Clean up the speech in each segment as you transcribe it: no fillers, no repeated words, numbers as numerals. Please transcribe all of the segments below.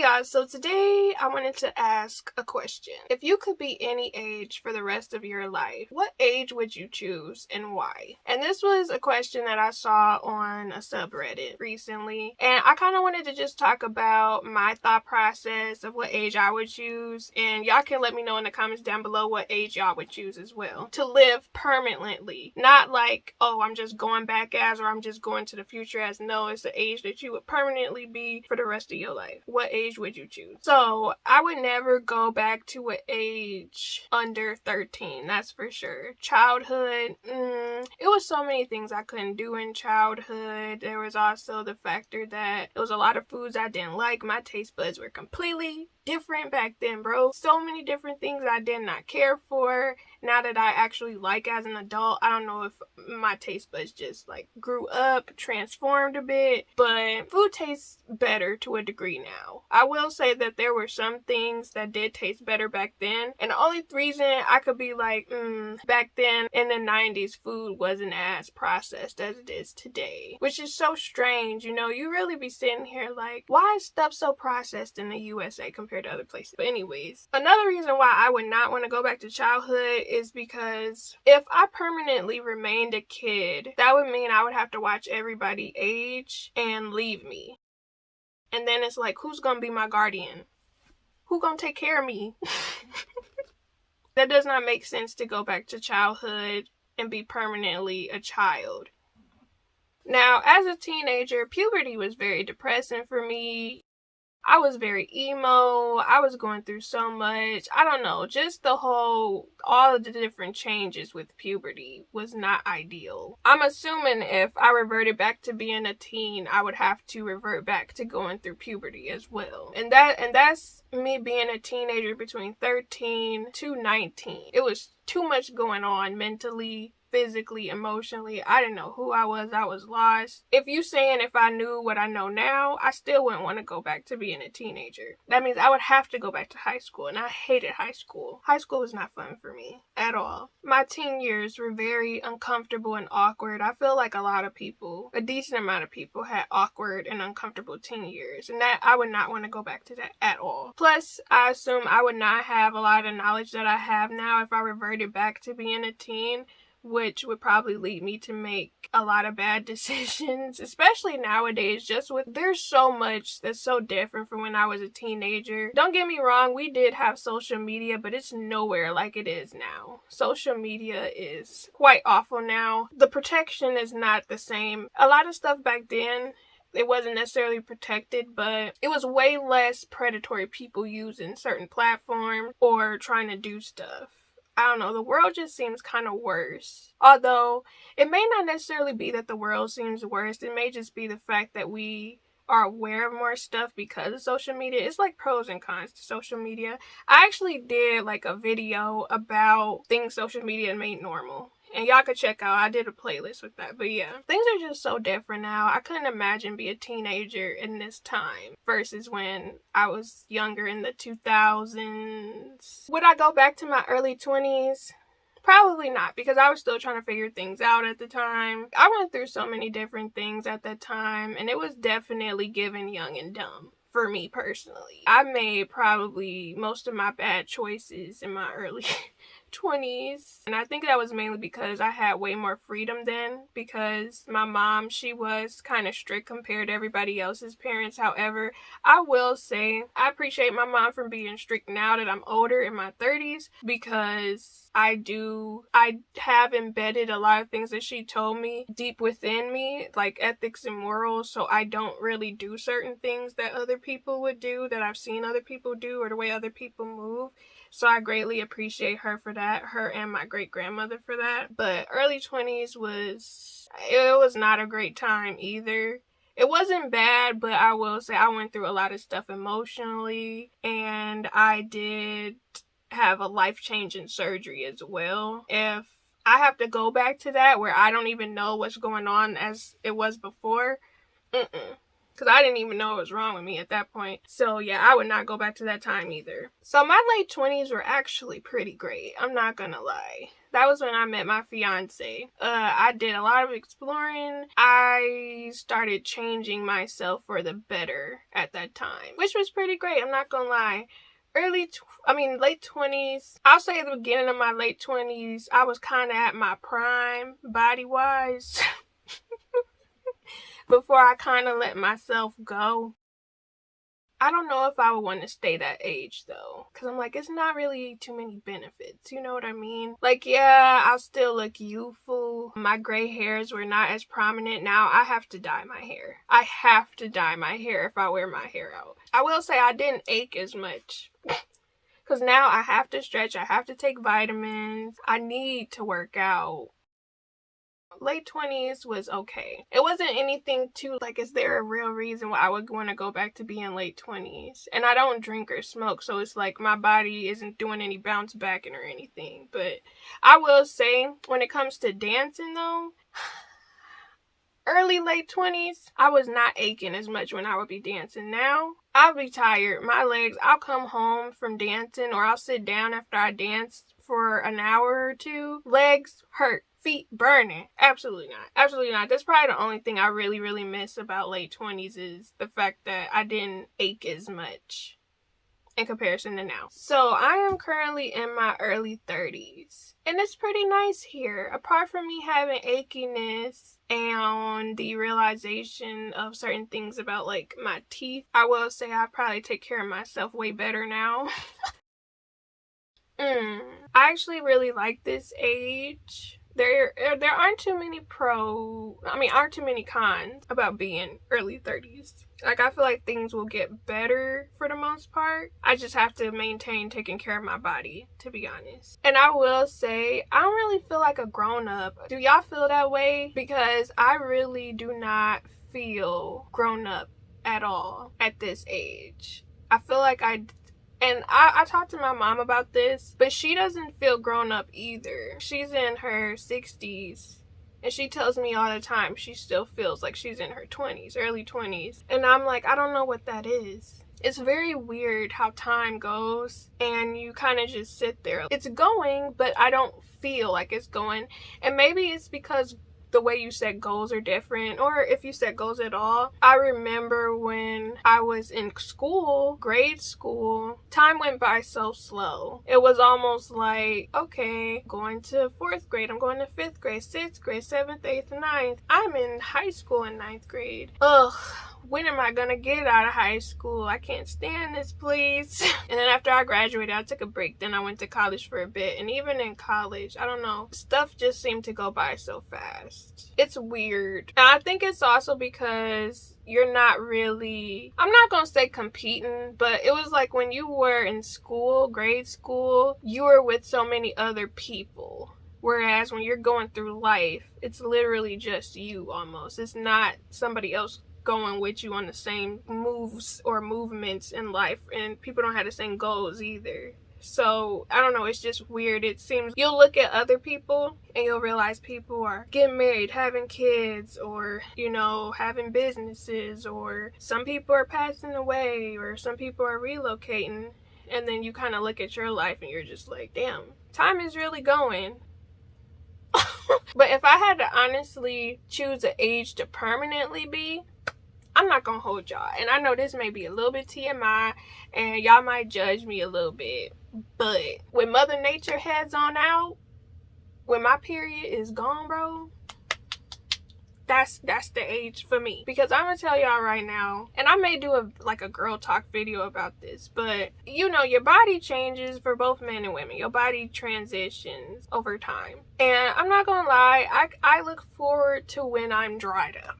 y'all, so today I wanted to ask a question. If you could be any age for the rest of your life, what age would you choose and why? And this was a question that I saw on a subreddit recently, and I kind of wanted to just talk about my thought process of what age I would choose, and y'all can let me know in the comments down below what age y'all would choose as well to live permanently. Not like, oh, I'm just going back as, or I'm just going to the future as. No, it's the age that you would permanently be for the rest of your life. What age would you choose? So I would never go back to an age under 13, that's for sure. Childhood, it was so many things I couldn't do in childhood. There was also the factor that there was a lot of foods I didn't like. My taste buds were completely different back then, bro. So many different things I did not care for. Now that I actually like as an adult, I don't know if my taste buds just like grew up, transformed a bit, but food tastes better to a degree now. I will say that there were some things that did taste better back then, and the only reason I could be like, back then in the 90s, food wasn't as processed as it is today, which is so strange. You know, you really be sitting here like, why is stuff so processed in the USA compared to other places? But anyways, another reason why I would not want to go back to childhood is because if I permanently remained a kid, that would mean I would have to watch everybody age and leave me. And then it's like, who's gonna be my guardian? Who gonna take care of me? That does not make sense to go back to childhood and be permanently a child. Now, as a teenager, puberty was very depressing for me. I was very emo. I was going through so much. I don't know, just all of the different changes with puberty was not ideal. I'm assuming if I reverted back to being a teen, I would have to revert back to going through puberty as well. And that's me being a teenager between 13 to 19. It was too much going on mentally, physically, emotionally. I didn't know who I was lost. If you saying if I knew what I know now, I still wouldn't want to go back to being a teenager. That means I would have to go back to high school, and I hated high school. High school was not fun for me at all. My teen years were very uncomfortable and awkward. I feel like a decent amount of people had awkward and uncomfortable teen years, and that I would not want to go back to that at all. Plus, I assume I would not have a lot of the knowledge that I have now if I reverted back to being a teen, which would probably lead me to make a lot of bad decisions, especially nowadays. There's so much that's so different from when I was a teenager. Don't get me wrong, we did have social media, but it's nowhere like it is now. Social media is quite awful now. The protection is not the same. A lot of stuff back then, it wasn't necessarily protected, but it was way less predatory people using certain platforms or trying to do stuff. I don't know, the world just seems kind of worse. Although, it may not necessarily be that the world seems worse. It may just be the fact that we are aware of more stuff because of social media. It's like pros and cons to social media. I actually did like a video about things social media made normal. And y'all could check out, I did a playlist with that. But yeah, things are just so different now. I couldn't imagine being a teenager in this time versus when I was younger in the 2000s. Would I go back to my early 20s? Probably not, because I was still trying to figure things out at the time. I went through so many different things at that time, and it was definitely given young and dumb. For me personally, I made probably most of my bad choices in my early 20s, and I think that was mainly because I had way more freedom then, because my mom, she was kind of strict compared to everybody else's parents. However, I will say I appreciate my mom for being strict now that I'm older in my 30s, because I have embedded a lot of things that she told me deep within me, like ethics and morals, so I don't really do certain things that other people would do, that I've seen other people do, or the way other people move. So I greatly appreciate her for that, her and my great-grandmother for that. But early 20s was not a great time either. It wasn't bad, but I will say I went through a lot of stuff emotionally, and I did have a life-changing surgery as well. If I have to go back to that where I don't even know what's going on as it was before, because I didn't even know what was wrong with me at that point. So yeah, I would not go back to that time either. So my late 20s were actually pretty great. I'm not gonna lie. That was when I met my fiance. I did a lot of exploring. I started changing myself for the better at that time, which was pretty great. I'm not gonna lie. Late 20s. I'll say at the beginning of my late 20s, I was kind of at my prime body-wise. Before I kind of let myself go. I don't know if I would want to stay that age though, because I'm like, it's not really too many benefits, you know what I mean? Like, yeah, I'll still look youthful. My gray hairs were not as prominent. Now I have to dye my hair. I have to dye my hair if I wear my hair out. I will say I didn't ache as much. Because now I have to stretch, I have to take vitamins, I need to work out. Late 20s was okay. It wasn't anything too, like, is there a real reason why I would want to go back to being late 20s? And I don't drink or smoke, so it's like my body isn't doing any bounce backing or anything. But I will say, when it comes to dancing though, early late 20s, I was not aching as much when I would be dancing. Now, I'll be tired. My legs, I'll come home from dancing or I'll sit down after I dance for an hour or two. Legs hurt. Feet burning. Absolutely not. Absolutely not. That's probably the only thing I really, really miss about late 20s is the fact that I didn't ache as much in comparison to now. So I am currently in my early 30s. And it's pretty nice here. Apart from me having achiness and the realization of certain things about like my teeth, I will say I probably take care of myself way better now. I actually really like this age. There aren't too many aren't too many cons about being early 30s. Like, I feel like things will get better for the most part. I just have to maintain taking care of my body, to be honest. And I will say, I don't really feel like a grown-up. Do y'all feel that way? Because I really do not feel grown up at all at this age. I feel like I talked to my mom about this, but she doesn't feel grown up either. She's in her 60s, and she tells me all the time she still feels like she's in her 20s, early 20s. And I'm like, I don't know what that is. It's very weird how time goes, and you kind of just sit there. It's going, but I don't feel like it's going. And maybe it's because the way you set goals are different, or if you set goals at all. I remember when I was in school, grade school, time went by so slow. It was almost like, okay, going to 4th grade, I'm going to 5th grade, 6th grade, 7th, 8th, 9th. I'm in high school in 9th grade. Ugh. When am I gonna get out of high school? I can't stand this, please. And then after I graduated, I took a break. Then I went to college for a bit. And even in college, I don't know, stuff just seemed to go by so fast. It's weird. And I think it's also because you're not really, I'm not gonna say competing, but it was like when you were in school, grade school, you were with so many other people. Whereas when you're going through life, it's literally just you almost. It's not somebody else going with you on the same moves or movements in life, and people don't have the same goals either. So I don't know, it's just weird. It seems you'll look at other people and you'll realize people are getting married, having kids, or, you know, having businesses, or some people are passing away, or some people are relocating. And then you kind of look at your life and you're just like, damn, time is really going. But if I had to honestly choose an age to permanently be, I'm not gonna hold y'all, and I know this may be a little bit TMI and y'all might judge me a little bit, but when Mother Nature heads on out, when my period is gone, bro, that's the age for me. Because I'm gonna tell y'all right now, and I may do a girl talk video about this, but you know, your body changes for both men and women. Your body transitions over time, and I'm not gonna lie, I look forward to when I'm dried up.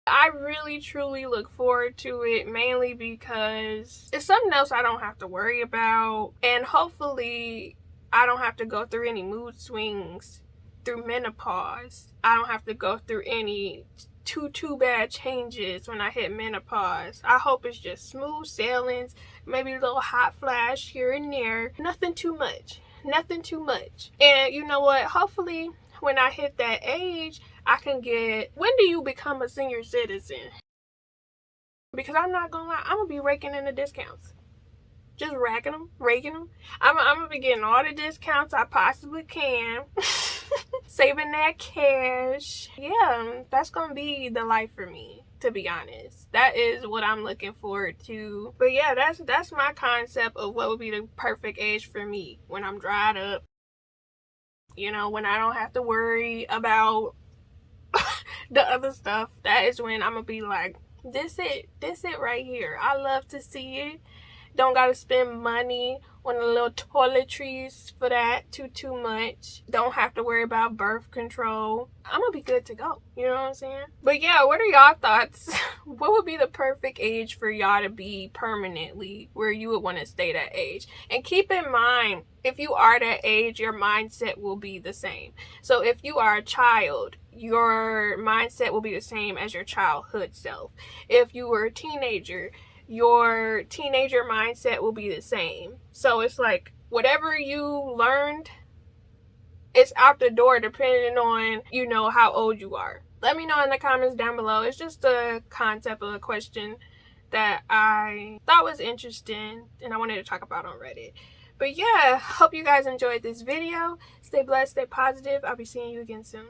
I really truly look forward to it, mainly because it's something else I don't have to worry about, and hopefully I don't have to go through any mood swings through menopause. I don't have to go through any too bad changes when I hit menopause. I hope it's just smooth sailings, maybe a little hot flash here and there. Nothing too much. And you know what? Hopefully when I hit that age, I can get, when do you become a senior citizen? Because I'm not gonna lie, I'm gonna be raking in the discounts. Just raking them. I'm gonna be getting all the discounts I possibly can. Saving that cash. Yeah, that's gonna be the life for me, to be honest. That is what I'm looking forward to. But yeah, that's my concept of what would be the perfect age for me. When I'm dried up, you know, when I don't have to worry about the other stuff. That is when I'm gonna be like, this it right here. I love to see it. Don't gotta spend money on the little toiletries for that too much. Don't have to worry about birth control. I'm gonna be good to go. You know what I'm saying? But yeah, what are y'all thoughts? What would be the perfect age for y'all to be permanently where you would want to stay that age? And keep in mind, if you are that age, your mindset will be the same. So if you are a child, your mindset will be the same as your childhood self. If you were a teenager, your teenager mindset will be the same. So it's like whatever you learned, it's out the door depending on, you know, how old you are. Let me know in the comments down below. It's just a concept of a question that I thought was interesting and I wanted to talk about on Reddit. But yeah, hope you guys enjoyed this video. Stay blessed, stay positive. I'll be seeing you again soon.